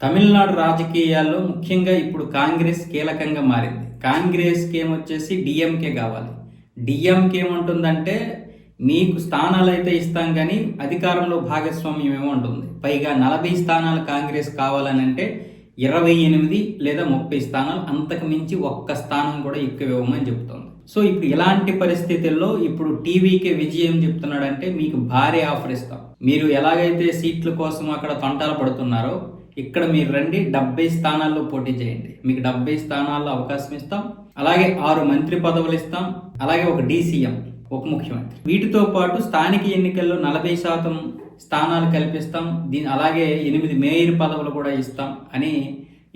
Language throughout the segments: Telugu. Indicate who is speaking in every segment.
Speaker 1: తమిళనాడు రాజకీయాల్లో ముఖ్యంగా ఇప్పుడు కాంగ్రెస్ కీలకంగా మారింది. కాంగ్రెస్‌కి ఏమొచ్చేసి డీఎంకే కావాలి. డీఎంకే ఏమంటుందంటే మీకు స్థానాలైతే ఇస్తాం గానీ అధికారంలో భాగస్వామ్యం ఏమో అంటుంది. పైగా 40 స్థానాలు కాంగ్రెస్ కావాలనంటే 28 లేదా 30 స్థానాలు, అంతకు మించి ఒక్క స్థానం కూడా ఎక్కువ ఇవ్వమని చెప్తోంది. సో ఇప్పుడు ఇలాంటి పరిస్థితుల్లో ఇప్పుడు టీవీకే విజయ్ ఏం చెప్తున్నాడంటే మీకు భారీ ఆఫర్ ఇస్తాం. మీరు ఎలాగైతే సీట్ల కోసం అక్కడ తంటాలు పడుతున్నారో ఇక్కడ మీరు రండి, 70 స్థానాల్లో పోటీ చేయండి, మీకు 70 స్థానాల్లో అవకాశం ఇస్తాం, అలాగే 6 మంత్రి పదవులు ఇస్తాం, అలాగే ఒక డీసీఎం, ఉప ముఖ్యమంత్రి, వీటితో పాటు స్థానిక ఎన్నికల్లో 40% స్థానాలు కల్పిస్తాం, అలాగే 8 మేయర్ పదవులు కూడా ఇస్తాం అని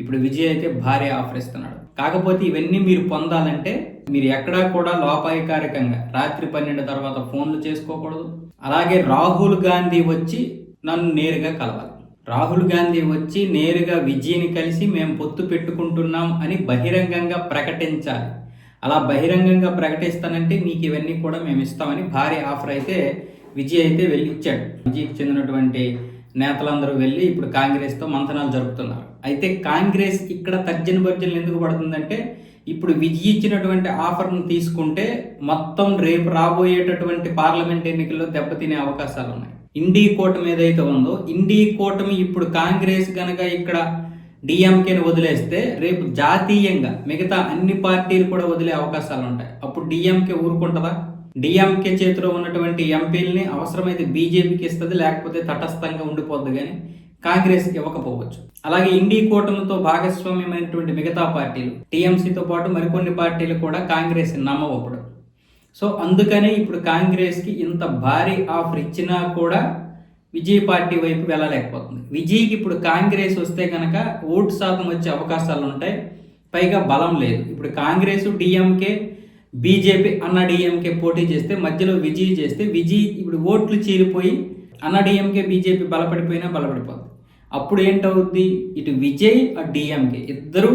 Speaker 1: ఇప్పుడు విజయ్ అయితే భారీ ఆఫర్ ఇస్తున్నాడు. కాకపోతే ఇవన్నీ మీరు పొందాలంటే మీరు ఎక్కడా కూడా లోపాయకారికంగా రాత్రి 12 తర్వాత ఫోన్లు చేసుకోకూడదు. అలాగే రాహుల్ గాంధీ వచ్చి నన్ను నేరుగా కలవాలి. రాహుల్ గాంధీ వచ్చి నేరుగా విజయ్ని కలిసి మేము పొత్తు పెట్టుకుంటున్నాం అని బహిరంగంగా ప్రకటించాలి. అలా బహిరంగంగా ప్రకటిస్తానంటే మీకు ఇవన్నీ కూడా మేము ఇస్తామని భారీ ఆఫర్ అయితే విజయ్ అయితే వెళ్ళి ఇచ్చాడు. విజయ్కి చెందినటువంటి నేతలందరూ వెళ్ళి ఇప్పుడు కాంగ్రెస్తో మంతనాలు జరుపుతున్నారు. అయితే కాంగ్రెస్ ఇక్కడ తర్జన భర్జనలు ఎందుకు పడుతుందంటే ఇప్పుడు విజయ్ ఇచ్చినటువంటి ఆఫర్ను తీసుకుంటే మొత్తం రేపు రాబోయేటటువంటి పార్లమెంట్ ఎన్నికల్లో దెబ్బతినే అవకాశాలు ఉన్నాయి. ఇండీ కూటమి ఏదైతే ఉందో ఇండీ కూటమి ఇప్పుడు కాంగ్రెస్ గనక ఇక్కడ డిఎంకేని వదిలేస్తే రేపు జాతీయంగా మిగతా అన్ని పార్టీలు కూడా వదిలే అవకాశాలు ఉంటాయి. అప్పుడు డిఎంకే ఊరుకుంటుందా? డిఎంకే చేతిలో ఉన్నటువంటి ఎంపీలని అవసరమైతే బీజేపీకి ఇస్తుంది, లేకపోతే తటస్థంగా ఉండిపోద్ది, కానీ కాంగ్రెస్కి ఇవ్వకపోవచ్చు. అలాగే ఇండీ కూటమితో భాగస్వామ్యమైనటువంటి మిగతా పార్టీలు టీఎంసీతో పాటు మరికొన్ని పార్టీలు కూడా కాంగ్రెస్ నమ్మవప్పుడు. సో అందుకనే ఇప్పుడు కాంగ్రెస్కి ఇంత భారీ ఆఫర్ ఇచ్చినా కూడా విజయ్ పార్టీ వైపు వెళ్ళలేకపోతుంది. విజయ్కి ఇప్పుడు కాంగ్రెస్ వస్తే కనుక ఓటు శాతం వచ్చే అవకాశాలు ఉంటాయి, పైగా బలం లేదు. ఇప్పుడు కాంగ్రెస్, డిఎంకే, బీజేపీ, అన్నా డిఎంకే పోటీ చేస్తే మధ్యలో విజయ్ చేస్తే విజయ్ ఇప్పుడు ఓట్లు చీలిపోయి అన్నా డిఎంకే, బీజేపీ బలపడిపోయినా బలపడిపోతుంది. అప్పుడు ఏంటవుద్ది? ఇటు విజయ్, అటు డిఎంకే ఇద్దరు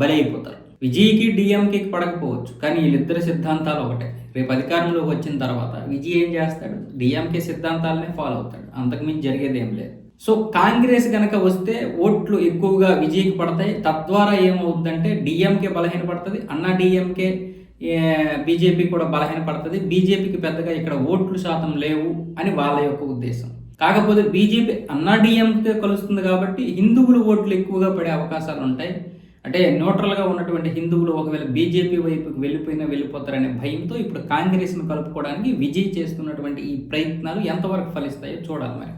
Speaker 1: బలైపోతారు. విజయ్కి డిఎంకేకి పడకపోవచ్చు, కానీ వీళ్ళిద్దరి సిద్ధాంతాలు ఒకటే. రేపు అధికారంలోకి వచ్చిన తర్వాత విజయ్ ఏం చేస్తాడు? డిఎంకే సిద్ధాంతాలనే ఫాలో అవుతాడు, అంతకుమించి జరిగేది ఏం లేదు. సో కాంగ్రెస్ కనుక వస్తే ఓట్లు ఎక్కువగా విజయ్కి పడతాయి. తద్వారా ఏమవుతుందంటే డిఎంకే బలహీనపడుతుంది, అన్నా డిఎంకే, బీజేపీ కూడా బలహీనపడుతుంది. బీజేపీకి పెద్దగా ఇక్కడ ఓట్లు శాతం లేవు అని వాళ్ళ యొక్క ఉద్దేశం. కాకపోతే బీజేపీ అన్నా డిఎంకే కలుస్తుంది కాబట్టి హిందువులు ఓట్లు ఎక్కువగా పడే అవకాశాలు ఉంటాయి. అంటే న్యూట్రల్గా ఉన్నటువంటి హిందువులు ఒకవేళ బీజేపీ వైపుకి వెళ్ళిపోతారనే భయంతో ఇప్పుడు కాంగ్రెస్ను కలుపుకోవడానికి విజయ్ చేస్తున్నటువంటి ఈ ప్రయత్నాలు ఎంతవరకు ఫలిస్తాయో చూడాలి మరి.